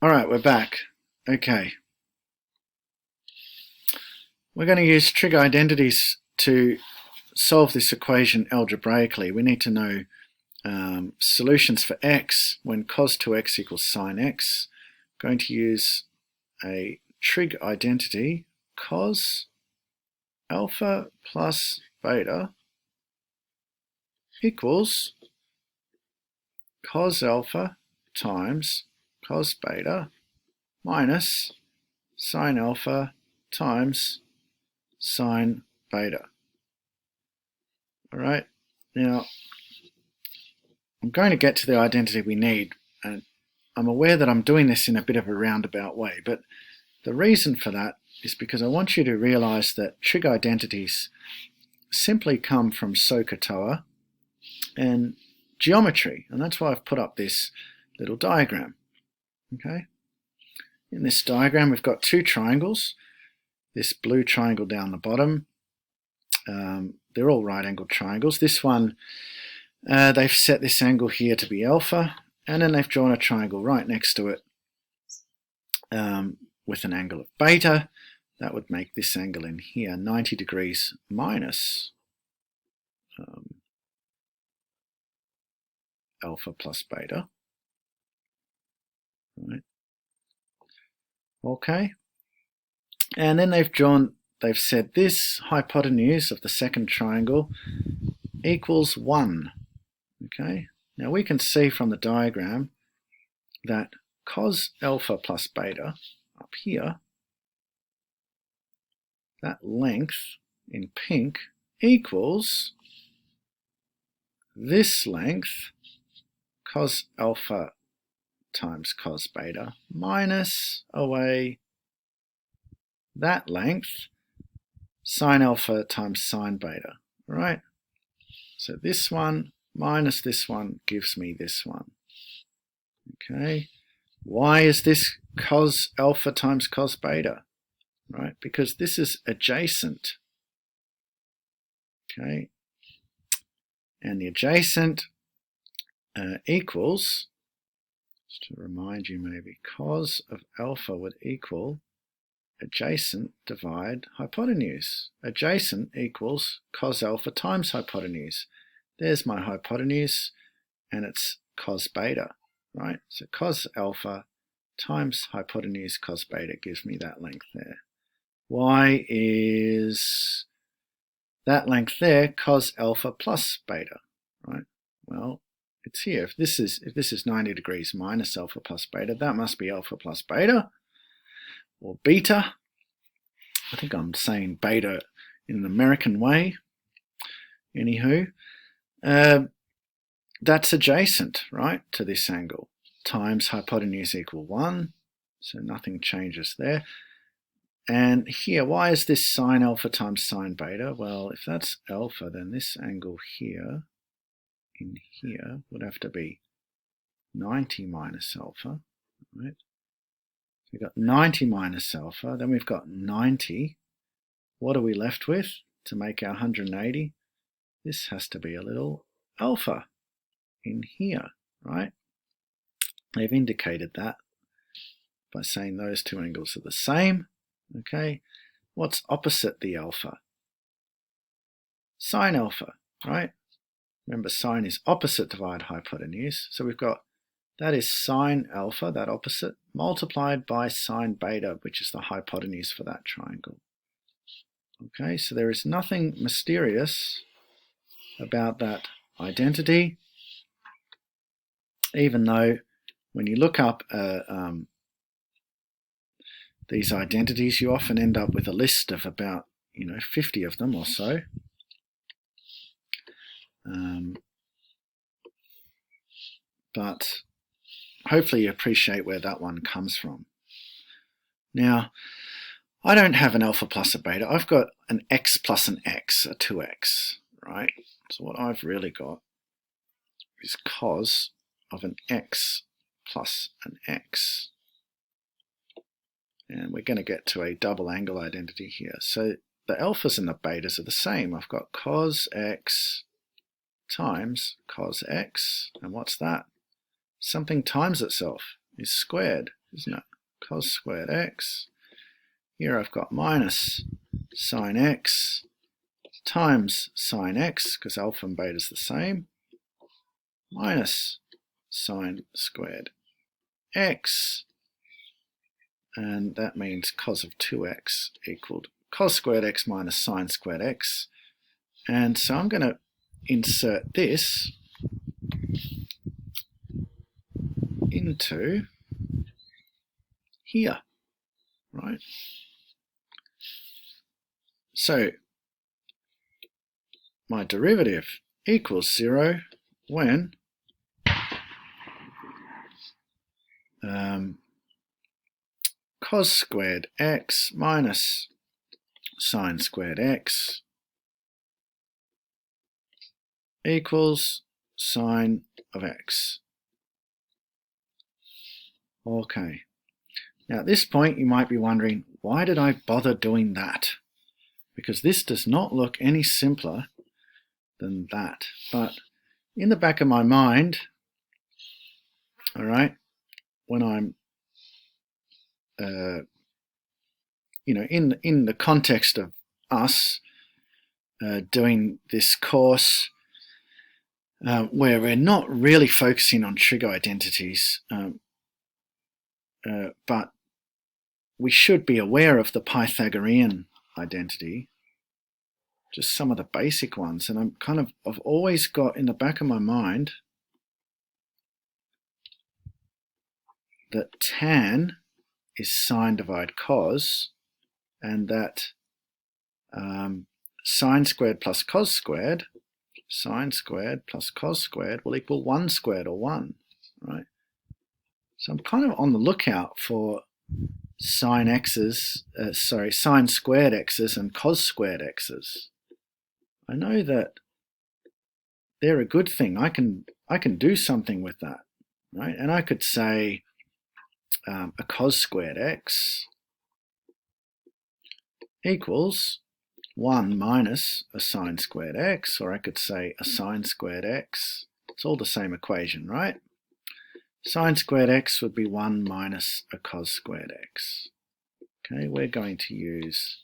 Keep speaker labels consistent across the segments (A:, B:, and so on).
A: All right, we're back. Okay. We're going to use trig identities to solve this equation algebraically. We need to know solutions for x when cos 2x equals sine x. I'm going to use a trig identity cos alpha plus beta equals cos alpha times cos beta minus sine alpha times sine beta. All right, now I'm going to get to the identity we need, and I'm aware that I'm doing this in a bit of a roundabout way, but the reason for that is because I want you to realize that trig identities simply come from SOHCAHTOA and geometry, and that's why I've put up this little diagram. Okay, in this diagram we've got two triangles. This blue triangle down the bottom, they're all right-angled triangles. This one, they've set this angle here to be alpha, and then they've drawn a triangle right next to it with an angle of beta. That would make this angle in here 90 degrees minus alpha plus beta. Right. Okay. And then they've said this hypotenuse of the second triangle equals 1. Okay. Now we can see from the diagram that cos alpha plus beta up here, that length in pink equals this length cos alpha times cos beta minus away that length sine alpha times sine beta, right? So this one minus this one gives me this one. Okay, why is this cos alpha times cos beta? Right, because this is adjacent. Okay, and the adjacent equals, just to remind you maybe, cos of alpha would equal adjacent divide hypotenuse. Adjacent equals cos alpha times hypotenuse. There's my hypotenuse, and it's cos beta, right? So cos alpha times hypotenuse cos beta gives me that length there. Why is that length there cos alpha plus beta, right? Well, it's here. If this is 90 degrees minus alpha plus beta, that must be alpha plus beta, or beta. I think I'm saying beta in an American way. Anywho, that's adjacent, right, to this angle, times hypotenuse equal 1, so nothing changes there. And here, why is this sine alpha times sine beta? Well, if that's alpha, then this angle here, in here, would have to be 90 minus alpha, right? We've got 90 minus alpha, then we've got 90. What are we left with to make our 180? This has to be a little alpha in here, right? They've indicated that by saying those two angles are the same. Okay, what's opposite the alpha? Sine alpha, right? Remember, sine is opposite divide hypotenuse, so we've got that is sine alpha, that opposite, multiplied by sine beta, which is the hypotenuse for that triangle. Okay, so there is nothing mysterious about that identity, even though when you look up these identities, you often end up with a list of about 50 of them or so. But hopefully you appreciate where that one comes from. Now, I don't have an alpha plus a beta. I've got an x plus an x, a 2x, right? So what I've really got is cos of an x plus an x. And we're going to get to a double angle identity here. So the alphas and the betas are the same. I've got cos x times cos x. And what's that? Something times itself. is squared, isn't it? Cos squared x. Here I've got minus sine x times sine x, because alpha and beta is the same, minus sine squared x, and that means cos of 2x equaled cos squared x minus sine squared x. And so I'm going to insert this into here, right? So my derivative equals 0 when cos squared x minus sine squared x equals sine of x. Okay. Now at this point you might be wondering, why did I bother doing that? Because this does not look any simpler than that. But in the back of my mind, all right, when I'm in the context of us doing this course, where we're not really focusing on trig identities, but we should be aware of the Pythagorean identity, just some of the basic ones. And I've always got in the back of my mind that tan is sine divide cos, and that sine squared plus cos squared, sine squared plus cos squared will equal 1 squared, or 1, right? So I'm kind of on the lookout for sine squared x's and cos squared x's. I know that they're a good thing. I can do something with that, right? And I could say a cos squared x equals 1 minus a sine squared x, or I could say a sine squared x. It's all the same equation, right? Sine squared x would be 1 minus a cos squared x. Okay, we're going to use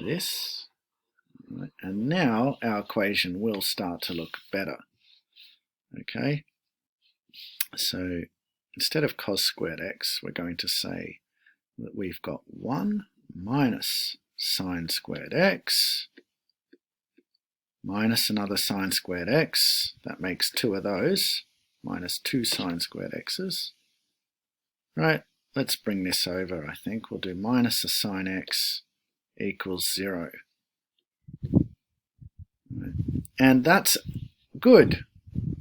A: this. Right, and now our equation will start to look better. Okay, so instead of cos squared x, we're going to say that we've got 1 minus sine squared x minus another sine squared x. That makes 2 of those, minus 2 sine squared x's. Right, let's bring this over. I think we'll do minus a sine x equals 0. Right. And that's good.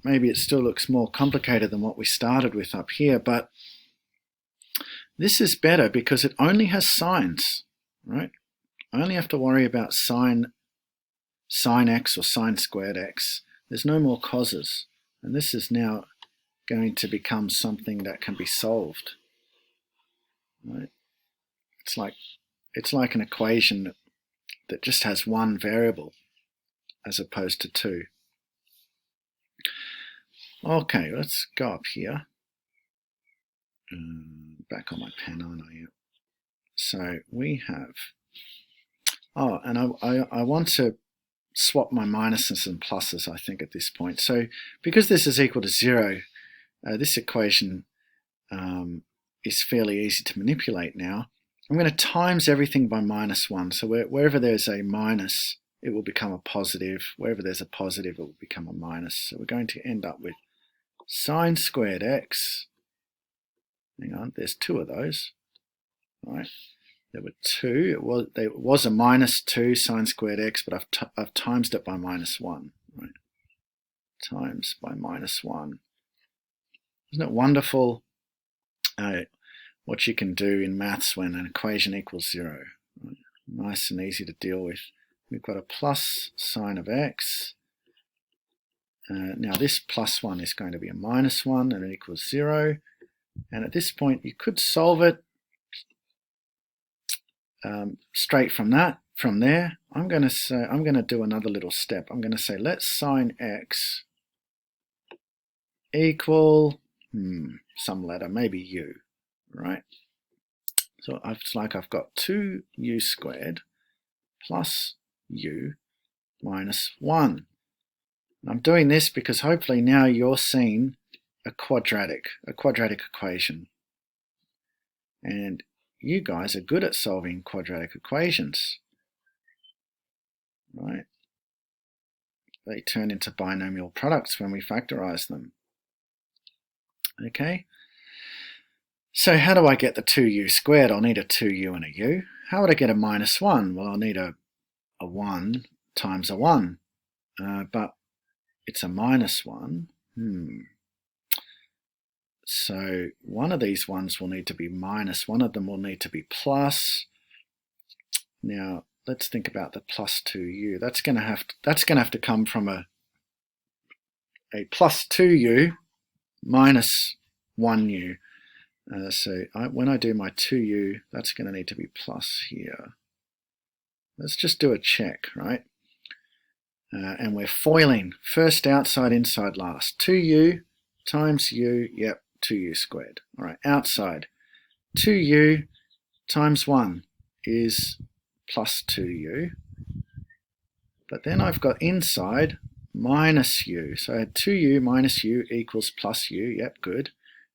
A: Maybe it still looks more complicated than what we started with up here, but this is better because it only has sines, right? I only have to worry about sine x or sine squared x. There's no more causes. And this is now going to become something that can be solved. Right? It's like an equation that just has one variable as opposed to 2. Okay, let's go up here. Back on my pen, aren't I? So we have, and I want to swap my minuses and pluses, I think, at this point. So because this is equal to 0, this equation is fairly easy to manipulate now. I'm going to times everything by -1. So wherever there's a minus, it will become a positive. Wherever there's a positive, it will become a minus. So we're going to end up with sine squared x. Hang on, there's 2 of those. All right, there were 2. There was a -2 sine squared x, but I've times it by -1. Right, times by -1. Isn't it wonderful what you can do in maths when an equation equals 0? Right? Nice and easy to deal with. We've got a plus sine of x. Now this +1 is going to be a -1, and it equals 0. And at this point, you could solve it straight from there. I'm going to do another little step. I'm going to say let sine x equal some letter, maybe u, right? So it's like I've got 2u squared plus u minus 1. I'm doing this because hopefully now you're seeing a quadratic equation. And you guys are good at solving quadratic equations, right? They turn into binomial products when we factorize them. Okay? So how do I get the 2u squared? I'll need a 2u and a u. How would I get a minus 1? Well, I'll need a 1 times a 1. But it's a minus 1. So one of these ones will need to be minus, one of them will need to be plus. Now let's think about the plus 2u. That's going to have to come from a plus 2u minus 1u. So when I do my 2u, that's going to need to be plus here. Let's just do a check, right? And we're foiling. First outside, inside last. 2u times u, yep, 2u squared. All right, outside. 2u times 1 is plus 2u. But then I've got inside minus u. So I had 2u minus u equals plus u. Yep, good.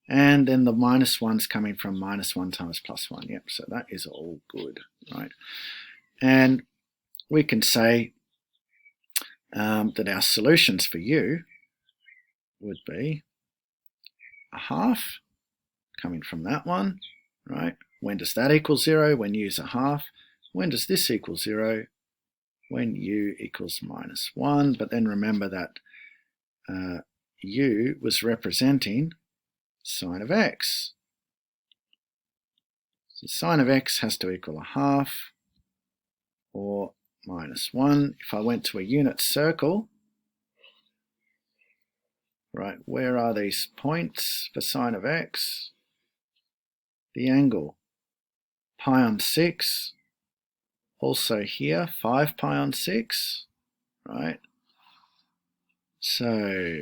A: And then the minus 1's coming from minus 1 times plus 1. Yep, so that is all good, right? And we can say that our solutions for u would be a half coming from that one, right? When does that equal 0? When u is a half. When does this equal 0? When u equals minus 1. But then remember that u was representing sine of x. So sine of x has to equal a half or minus 1. If I went to a unit circle, right, where are these points for sine of x? The angle pi on 6, also here 5 pi on 6, right? So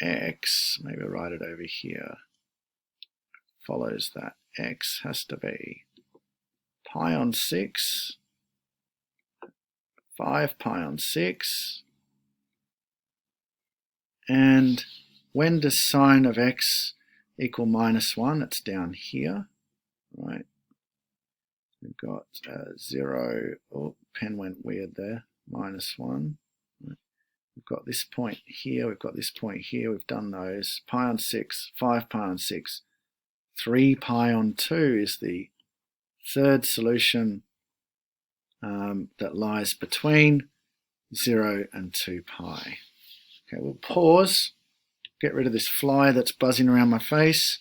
A: x, maybe I'll write it over here, follows that x has to be pi on 6, 5 pi on 6, and when does sine of x equal minus 1? It's down here, right? We've got 0, oh, pen went weird there, minus 1. We've got this point here, we've got this point here, we've done those. Pi on 6, 5 pi on 6, 3 pi on 2 is the third solution that lies between 0 and 2 pi. Okay, we'll pause, get rid of this fly that's buzzing around my face,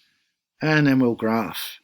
A: and then we'll graph.